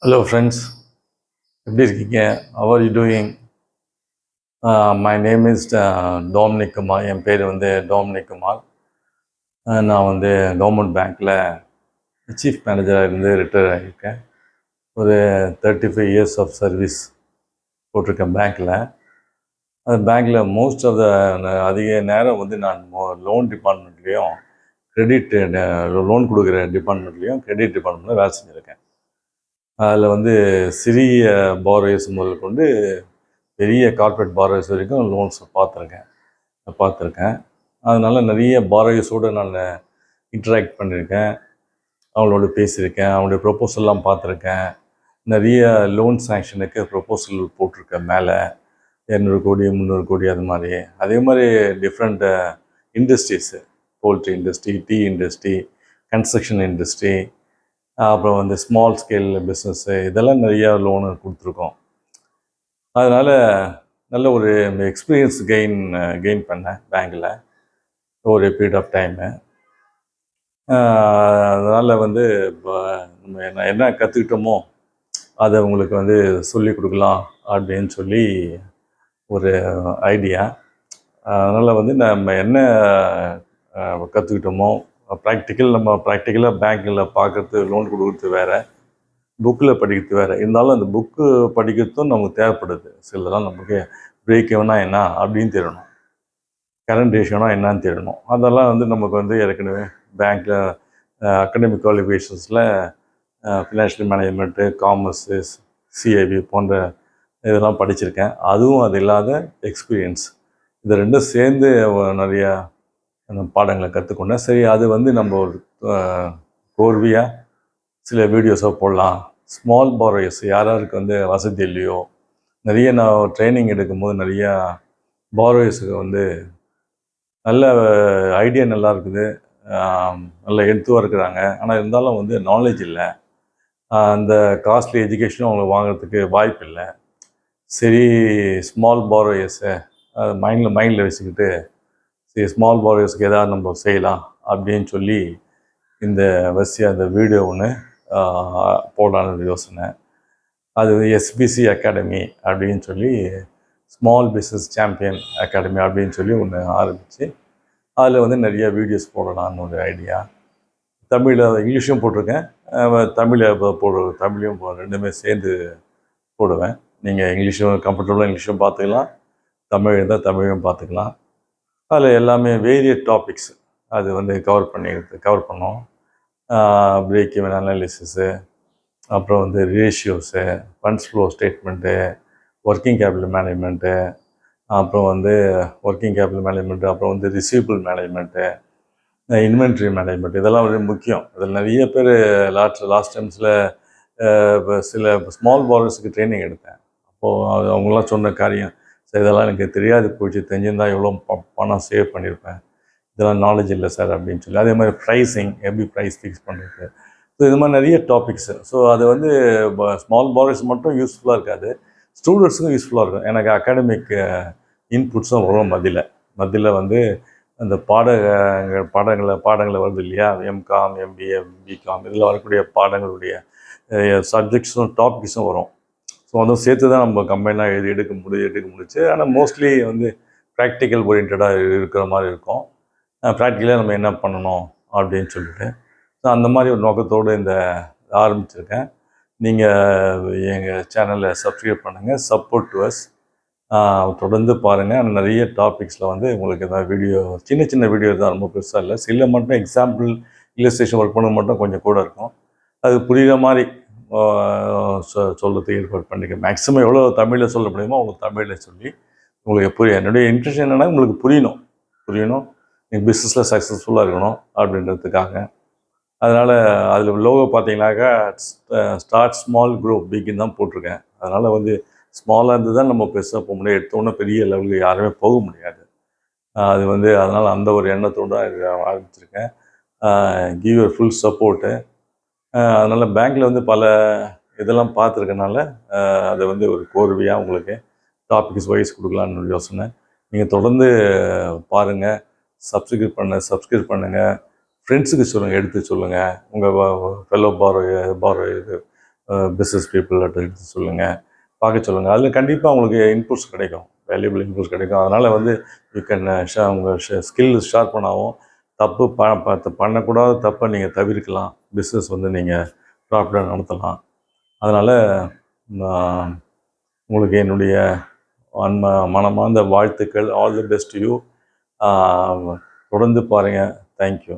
Hello friends, எப்படி இருக்கீங்க? How are you doing? My name is Dominic Kumar. என் பேர் வந்து டோமினிக் குமார். நான் வந்து கவர்மெண்ட் பேங்க்கில் சீஃப் மேனேஜராக இருந்து ரிட்டையர் ஆகியிருக்கேன். ஒரு 35 இயர்ஸ் ஆஃப் சர்வீஸ் போட்டிருக்கேன் பேங்க்கில். அந்த பேங்க்கில் மோஸ்ட் ஆஃப் த அதிக நேரம் வந்து நான் லோன் டிபார்ட்மெண்ட்லேயும் லோன் கொடுக்குற டிபார்ட்மெண்ட்லேயும் கிரெடிட் டிபார்ட்மெண்ட்டில் வேலை செஞ்சுருக்கேன். அதில் வந்து சிறிய பாரோயர்ஸ் முதல் கொண்டு பெரிய கார்ப்பரேட் பாரோயர்ஸ் வரைக்கும் லோன்ஸ் பார்த்துருக்கேன். அதனால் நிறைய பாரோயர்ஸோடு நான் இன்ட்ராக்ட் பண்ணியிருக்கேன், அவங்களோட பேசியிருக்கேன், அவங்களுடைய ப்ரொப்போசல்லாம் பார்த்துருக்கேன். நிறைய லோன் சேங்ஷனுக்கு ப்ரொப்போசல் போட்டிருக்கேன் மேலே 200 கோடி 300 கோடி அது மாதிரி. அதே மாதிரி different industries, poultry industry, tea industry, construction industry, அப்புறம் வந்து ஸ்மால் ஸ்கேல் பிஸ்னஸ்ஸு, இதெல்லாம் நிறையா லோனு கொடுத்துருக்கோம். அதனால் நல்ல ஒரு எக்ஸ்பீரியன்ஸ் கெயின் பண்ணேன் பேங்க்கில் ஒரு பீரியட் ஆஃப் டைமு. அதனால் வந்து இப்போ நம்ம என்ன கற்றுக்கிட்டோமோ அதை உங்களுக்கு வந்து சொல்லிக் கொடுக்கலாம் அப்படின்னு சொல்லி ஒரு ஐடியா. அதனால் வந்து நம்ம என்ன கற்றுக்கிட்டோமோ நம்ம ப்ராக்டிக்கலாக பேங்க்கில் பார்க்குறது, லோன் கொடுக்குறது வேறு, புக்கில் படிக்கிறது வேறு. இருந்தாலும் அந்த புக்கு படிக்கிறதும் நமக்கு தேவைப்படுது. சிலதெல்லாம் நமக்கு பிரேக் எவனா என்ன அப்படின்னு தெரியணும், கரண்ட் ரேஷியோனா என்னன்னு தெரியணும். அதெல்லாம் வந்து நமக்கு வந்து ஏற்கனவே பேங்க்கில் அகடமிக் குவாலிஃபிகேஷன்ஸில் ஃபினான்ஷியல் மேனேஜ்மெண்ட்டு, காமர்ஸு, சிஐபி போன்ற இதெல்லாம் படிச்சிருக்கேன். அதுவும் அது இல்லாத எக்ஸ்பீரியன்ஸ், இது ரெண்டும் சேர்ந்து நிறையா பாடங்களை கற்றுக்கொண்டேன். சரி, அது வந்து நம்ம ஒரு கோர்வையாக சில வீடியோஸாக போடலாம். ஸ்மால் பாரோயர்ஸ் யாராருக்கு வந்து வசதி இல்லையோ, நிறைய நான் ட்ரைனிங் எடுக்கும்போது நிறையா பாரோயர்ஸுக்கு வந்து நல்ல ஐடியா நல்லா இருக்குது, நல்ல என்த்துவாக இருக்கிறாங்க. ஆனால் இருந்தாலும் வந்து நாலேஜ் இல்லை, அந்த காஸ்ட்லி எஜுகேஷனும் அவங்க வாங்குறதுக்கு வாய்ப்பு இல்லை. சரி, ஸ்மால் பாரோயர்ஸை மைண்டில் வச்சுக்கிட்டு சரி ஸ்மால் பாரோயர்ஸுக்கு எதாவது நம்ம செய்யலாம் அப்படின்னு சொல்லி இந்த அந்த வீடியோ ஒன்று போடலான்னு யோசனை. அது எஸ்பிசி அகாடமி அப்படின்னு சொல்லி, ஸ்மால் பிஸ்னஸ் சாம்பியன் அகாடமி அப்படின்னு சொல்லி ஒன்று ஆரம்பித்து அதில் வந்து நிறைய வீடியோஸ் போடலான்னு ஒரு ஐடியா. தமிழில் இங்கிலீஷும் போட்டிருக்கேன், தமிழையும் ரெண்டுமே சேர்ந்து போடுவேன். நீங்கள் இங்கிலீஷும் கம்ஃபர்டபுளாக இங்கிலீஷும் பார்த்துக்கலாம், தமிழ் இருந்தால் தமிழும் பார்த்துக்கலாம். அதில் எல்லாமே வேரியட் டாபிக்ஸ் அது வந்து கவர் பண்ணோம். பிரேக் ஈவன் அனாலிசிஸு, அப்புறம் வந்து ratios, funds flow statement, working capital management, அப்புறம் வந்து அப்புறம் வந்து ரிசீவபிள் மேனேஜ்மெண்ட்டு, இன்வென்ட்ரி மேனேஜ்மெண்ட், இதெல்லாம் வந்து முக்கியம். இதில் நிறைய பேர் லாஸ்ட் டைம்ஸில் சில ஸ்மால் பாரோயர்ஸுக்கு ட்ரைனிங் எடுத்தேன். அப்போது அவங்களாம் சொன்ன காரியம், சார் இதெல்லாம் எனக்கு தெரியாது போச்சு, தெரிஞ்சிருந்தால் எவ்வளோ பணம் சேவ் பண்ணியிருப்பேன், இதெல்லாம் நாலேஜ் இல்லை சார் அப்படின்னு சொல்லி. அதே மாதிரி ப்ரைஸிங், எப்படி ப்ரைஸ் ஃபிக்ஸ் பண்ணுறது, ஸோ இது மாதிரி நிறைய டாபிக்ஸு. ஸோ அது வந்து ஸ்மால் பாரோயர்ஸ் மட்டும் யூஸ்ஃபுல்லாக இருக்காது, ஸ்டூடெண்ட்ஸுக்கும் யூஸ்ஃபுல்லாக இருக்கும். எனக்கு அகாடமிக் இன்புட்ஸும் வரும் மத்தியில் வந்து அந்த பாடங்களை வருது இல்லையா, எம்காம், எம்பிஏ, பிகாம், இதில் வரக்கூடிய பாடங்களுடைய சப்ஜெக்ட்ஸும் டாபிக்ஸும் வரும். ஸோ அதுவும் சேர்த்து தான் நம்ம கம்பைனாக எடுக்க முடிச்சு. ஆனால் மோஸ்ட்லி வந்து ப்ராக்டிக்கல் ஓரியன்டாக இருக்கிற மாதிரி இருக்கும். ப்ராக்டிக்கலாக நம்ம என்ன பண்ணணும் அப்படின்னு சொல்லிட்டு, ஸோ அந்த மாதிரி ஒரு நோக்கத்தோடு ஆரம்பிச்சிருக்கேன். நீங்கள் எங்கள் சேனலை சப்ஸ்கிரைப் பண்ணுங்கள், சப்போர்ட் டு அஸ், தொடர்ந்து பாருங்கள். ஆனால் நிறைய டாபிக்ஸில் வந்து உங்களுக்கு எதாவது சின்ன வீடியோ தான், ரொம்ப பெருசாக இல்லை, சில மட்டும் எக்ஸாம்பிள் இல்லஸ்ட்ரேஷன் ஒர்க் பண்ண மட்டும் கொஞ்சம் கூட இருக்கும். அது புரிகிற மாதிரி சொல்கிறதுக்கு ஏற்பாடு பண்ணிக்க. மேக்ஸிமம் எவ்வளோ தமிழில் சொல்ல முடியுமோ அவ்வளோ தமிழில் சொல்லி உங்களுக்கு புரியும். என்னுடைய இன்ட்ரெஸ்ட் என்னென்னா உங்களுக்கு புரியணும், நீங்கள் பிஸ்னஸில் சக்ஸஸ்ஃபுல்லாக இருக்கணும் அப்படின்றதுக்காக. அதனால் அதில் லோகோ பார்த்தீங்கன்னாக்கா ஸ்டார்ட் ஸ்மால் க்ரோ பிக்னு தான் போட்டிருக்கேன். அதனால் வந்து ஸ்மாலாக இருந்து தான் நம்ம பெருசாக போக முடியும், எடுத்தோன்னே பெரிய லெவலுக்கு யாருமே போக முடியாது. அது வந்து அதனால் அந்த ஒரு எண்ணத்தோடு தான் ஆரம்பிச்சிருக்கேன். Give your full support. அதனால் பேங்க்கில் வந்து பல இதெல்லாம் பார்த்துருக்கனால அதை வந்து ஒரு கோர்வையாக உங்களுக்கு டாபிக்ஸ் வைஸ் கொடுக்கலான்னு யோசனை. நீங்கள் தொடர்ந்து பாருங்கள், சப்ஸ்கிரைப் பண்ணுங்கள், ஃப்ரெண்ட்ஸுக்கு எடுத்து சொல்லுங்கள், உங்கள் ஃபெல்லோ பிஸ்னஸ் பீப்புள்கிட்ட எடுத்து சொல்லுங்கள், பார்க்க சொல்லுங்கள். அதில் கண்டிப்பாக உங்களுக்கு இன்புட்ஸ் கிடைக்கும், வேல்யூபிள் இன்புட்ஸ் கிடைக்கும். அதனால் வந்து யூ கேன் உங்கள் ஸ்கில் ஷார்ப்பன் ஆகும். தப்பு பண்ணக்கூடாத தப்பை நீங்கள் தவிர்க்கலாம். பிஸ்னஸ் வந்து நீங்கள் ப்ராப்பராக நடத்தலாம். அதனால் நான் உங்களுக்கு என்னுடைய மனமார்ந்த வாழ்த்துக்கள். All the best you. தொடர்ந்து பாருங்கள். தேங்க்யூ.